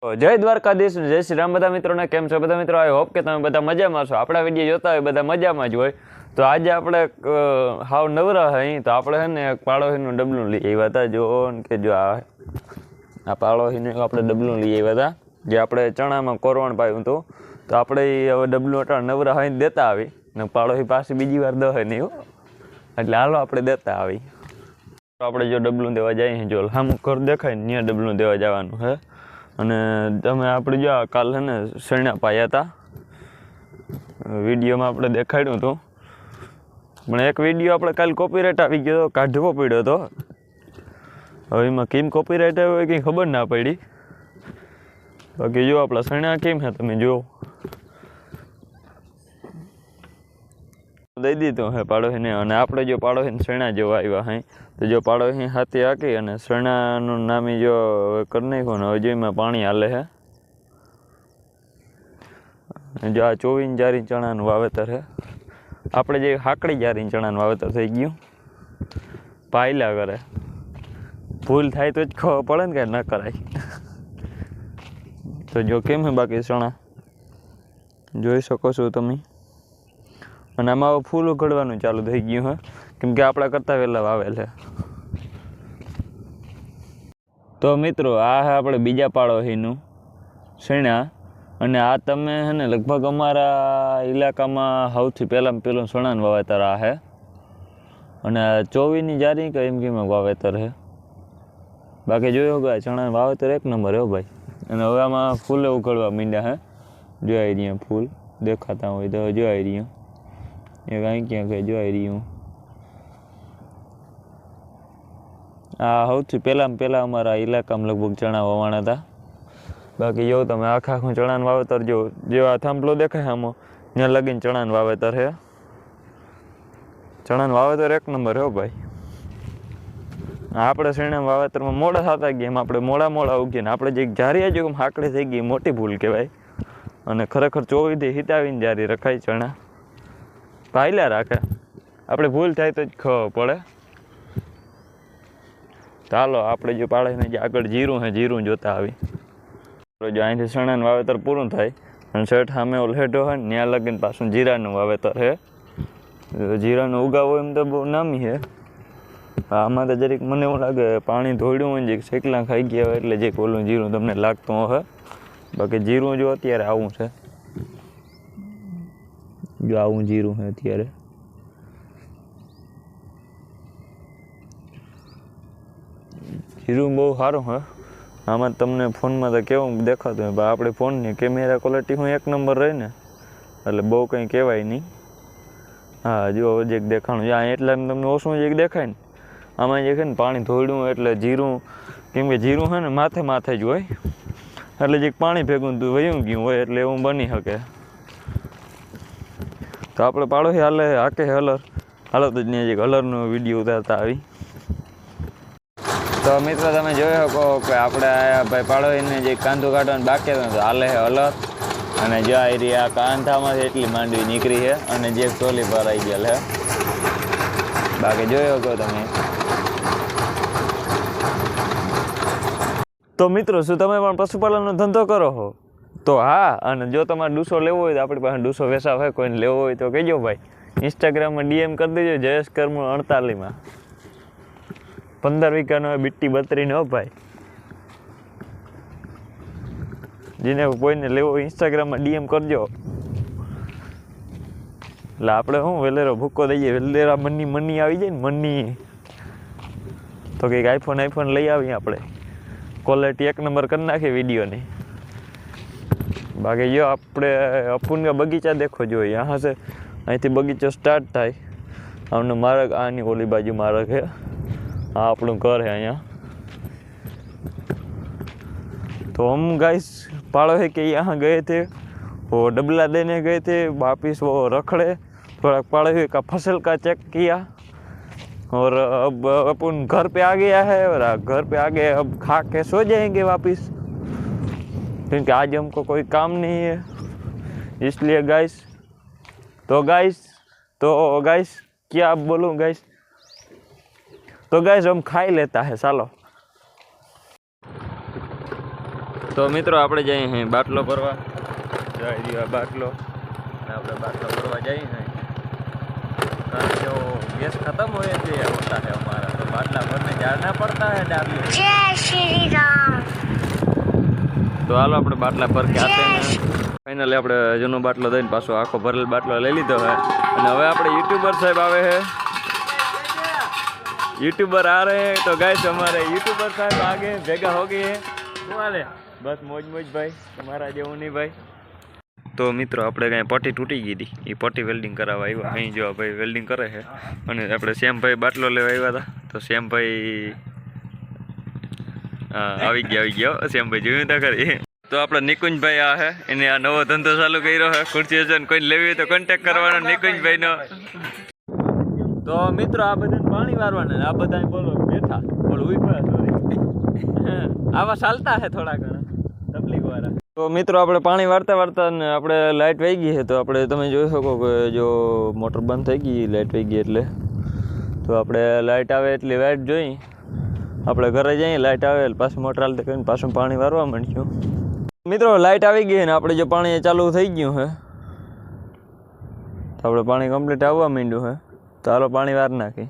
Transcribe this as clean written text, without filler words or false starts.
જય દ્વારકાધીશ, જય શ્રી રામ બધા મિત્રોને. કેમ છો બધા મિત્રો? આઈ હોપ કે તમે બધા મજામાં છો. આપણા વિડીયો જોતા હોય બધા મજામાં જ હોય. તો આજે આપણે હાવ નવરા અહીં તો આપણે છે ને એક પાડોશીનું ડબલું લઈ આવ્યા હતા. જો કે જો આ પાડોશીનું આપણે ડબલું લઈ આવ્યા હતા, જે આપણે ચણામાં કોરવણ પાયું હતું. તો આપણે હવે ડબલું અટાણ નવરા હોય દેતા આવી ને પાડોશી પાસે બીજી વાર દહે નહીં હો, એટલે હાલો આપણે દેતા આવી. આપણે જો ડબલું દેવા જઈએ, જો સામું ઘર દેખાય ને ત્યાં ડબલું દેવા જવાનું હે. અને તમે આપણે જો કાલ છે ને શરણા પાયા હતા, વિડીયોમાં આપણે દેખાડ્યું હતું, પણ એક વિડીયો આપણે કાલ કોપીરાઇટ આવી ગયો, કાઢવો પડ્યો હતો. હવે એમાં કેમ કોપીરાઇટ આવ્યો કંઈ ખબર ના પડી. બાકી જો આપણા શરણા કેમ છે તમે જુઓ, દઈ દીધું હે પાડોશીને. અને આપણે જો પાડોશીને શરણા જેવા આવ્યા હે, તો જો પાડોશી હાથી હાકી અને શરણાનું નામી જો કરી નાખ્યું ને હવે જો એમાં પાણી હાલે છે. જો આ 24 જારી ચણાનું વાવેતર છે. આપણે જે હાકડી જારી ચણાનું વાવેતર થઈ ગયું, પાયલા કરે. ભૂલ થાય તો જ ખબર પડે ને કે ન કરાય. તો જો કેમ છે બાકી ચણા જોઈ શકો છો તમે. અને આમાં હવે ફૂલ ઉઘડવાનું ચાલુ થઈ ગયું હે, કેમ કે આપણા કરતાં વહેલા વાવેલ છે. તો મિત્રો આ છે આપણે બીજા પાડોશીનું શરણા. અને આ તમે છે ને લગભગ અમારા ઇલાકામાં સૌથી પહેલાં પેલું શરણાનું વાવેતર આ છે. અને 24ની જારી કે એમ કેમ વાવેતર છે. બાકી જોયો કે ચણાનું વાવેતર એક નંબર હો ભાઈ. અને હવે આમાં ફૂલે ઉઘડવા માંડ્યા છે. જોઈ રહ્યા ફૂલ દેખાતા હોય તો જોઈ રહ્યા. એક અહીં ક્યાં કંઈ જોઈ રહ્યું. આ સૌથી પહેલાં અમારા ઇલાકામાં લગભગ ચણા વવાણા હતા. બાકી જો તમે આખું ચણાનું વાવેતર જો આ થાંભલો દેખાય આમાં, ત્યાં લગીને ચણાનું વાવેતર છે. ચણાનું વાવેતર એક નંબર હો ભાઈ. આપણે શરણાના વાવેતરમાં મોડા થતા ગયા, એમ આપણે મોડા ઉગીને આપણે જે જારી જો હાકડી થઈ ગઈ, મોટી ભૂલ કહેવાય. અને ખરેખર 24થી હિતાવીને જારી રખાય ચણા, પાયલા રાખે. આપણે ભૂલ થાય તો જ ખબર પડે. ચાલો આપણે જો પાડોશીને જે આગળ જીરું છે, જીરું જોતા આવી. જો અહીંથી ચણાનું વાવેતર પૂરું થાય અને શેઠ સામે ઓલ હેઠો હોય ને ત્યાં લગીને પાછું જીરાનું વાવેતર છે. જીરાનું ઉગાવો એમ તો બહુ નામી છે. આમાં તો જરીક મને એવું લાગે પાણી ધોડ્યું હોય ને જે શેકલા ખાઈ ગયા હોય એટલે જે ઓલું જીરું તમને લાગતું હોય. બાકી જીરું જો અત્યારે આવું છે, જો આવું જીરું છે અત્યારે. જીરું બહુ સારું હે. આમાં તમને ફોનમાં તો કેવું દેખાતું હોય, પણ આપણે ફોનની કેમેરા ક્વોલિટી હું એક નંબર રહે ને, એટલે બહુ કંઈ કહેવાય નહીં. હા જો જે દેખાણું આ એટલે તમને ઓછું જે દેખાય ને, આમાં જે છે ને પાણી ધોડ્યું એટલે જીરું, કેમ કે જીરું છે ને માથે જ હોય, એટલે જે પાણી ભેગું વયું ગયું હોય એટલે એવું બની શકે. તો આપણે પાડોશી હાકે હલર હાલો તો ત્યાં જે હલરનો વિડીયો ઉતારતા આવી. તો મિત્રો તમે જોઈ શકો કે આપણે ભાઈ પાડોશીને જે કાંધું કાઢવાનું બાકી હતું તો હાલે છે હલર. અને જો આ રહ્યા કાંધામાંથી એટલી માંડવી નીકળી છે અને જે ટોલી પર આવી ગયેલ છે. બાકી જોઈ શકો તમે. તો મિત્રો શું તમે પણ પશુપાલનનો ધંધો કરો છો? તો હા, અને જો તમારે ડૂસો લેવો હોય તો આપણી પાસે ડૂસો વેચાવ હોય, કોઈને લેવો હોય તો કહેજો ભાઈ. ઇન્સ્ટાગ્રામમાં DM કરી દેજો જયેશ કરમુ 48માં. 15 વીઘાનો બીટી બત્રીનો હો ભાઈ. જેને કોઈને લેવો ઇન્સ્ટાગ્રામમાં DM કરજો. એટલે આપણે શું વેલેરો ભૂકો દઈએ, વેલેરા મની આવી જાય ને મની, તો કંઈક આઈફોન લઈ આવીએ આપણે. ક્વોલિટી એક નંબર કરી નાખીએ વિડીયોની. બાકી જો આપણે અપૂન બગીચા દેખો જો અહીંયા છે, અહીંથી બગીચો સ્ટાર્ટ થાય. આમને માર્ગ આની ઓલી બાજુ માર્ગ છે, આ આપણું ઘર है અહીંયા. तो हम गाइस पाड़ोशी के यहाँ गए थे, वो डबला देने गए थे, वापिस वो रखड़े थोड़ा पाड़ोशी का फसल का चेक किया और अब अपन घर पे आ गया है. और घर पे आ गए, अब खा के सो जाएंगे वापिस, क्योंकि आज हमको कोई काम नहीं है इसलिए गाइस. तो गाइस क्या बोलूँ गाइस, तो गाइस हम खाई लेता है. चलो તો મિત્રો આપણે જઈએ છીએ બાટલો ભરવા, જઈ રહ્યો બાટલો, અને આપણે બાટલો ભરવા જઈએ છીએ કારણ કે ગેસ खत्म हो होता है हमारा, तो बाटला भरने जाना पड़ता है डाबी। जय श्री राम। તો હાલો આપણે બાટલા ભર કે આતે ને ફાઇનલી આપણે જૂનો બાટલો દઈને પાછો આખો ભરેલ બાટલો લઈ લીધો है, અને હવે આપણે यूट्यूबर साहब आवे है, यूट्यूबर आ रहे हैं। तो गाइस हमारे यूट्यूबर साहब आगे भेगा हो गए हैं, बस मौज मौज भाई, तुम्हारा जेवू नहीं भाई। तो मित्रों આપણે કાંઈ પટ્ટી તૂટી ગઈ હતી, એ પટ્ટી વેલ્ડિંગ કરાવવા આવ્યા અહીં જો ભાઈ વેલ્ડિંગ કરે છે, અને આપણે શ્યામભાઈ બાટલો લેવા આવ્યા હતા, તો શ્યામભાઈ આવી ગયો શ્યામભાઈ જોયું તા ખરી। તો આપણે નિકુંજભાઈ આ છે, એને આ નવો ધંધો ચાલુ કર્યો છે, ખુરશી છે, કોઈ લેવી હોય તો કોન્ટેક્ટ કરવાનો નિકુંજભાઈનો। તો મિત્રો આ બધાને પાણી વારવાના, આ બધા બોલો બેઠા બોલો ઉભા, સોરી આવા ચાલતા છે થોડા ઘણા તકલીફ વાળા। તો મિત્રો આપણે પાણી વારતા વારતા ને આપણે લાઇટ વહી ગઈ છે, તો આપણે તમે જોઈ શકો કે જો મોટર બંધ થઈ ગઈ, લાઇટ વહી ગઈ એટલે તો આપણે લાઇટ આવે એટલી લાઇટ જોઈ આપણે ઘરે જઈએ, લાઇટ આવે એટલે પાછું મોટર હાલતી કરીને પાછું પાણી વારવા માંડ્યું। મિત્રો લાઇટ આવી ગઈ ને આપણે જો પાણી ચાલુ થઈ ગયું છે, તો આપણે પાણી કમ્પ્લીટ આવવા માંડ્યું છે, તો હાલો પાણી વાર નાખી।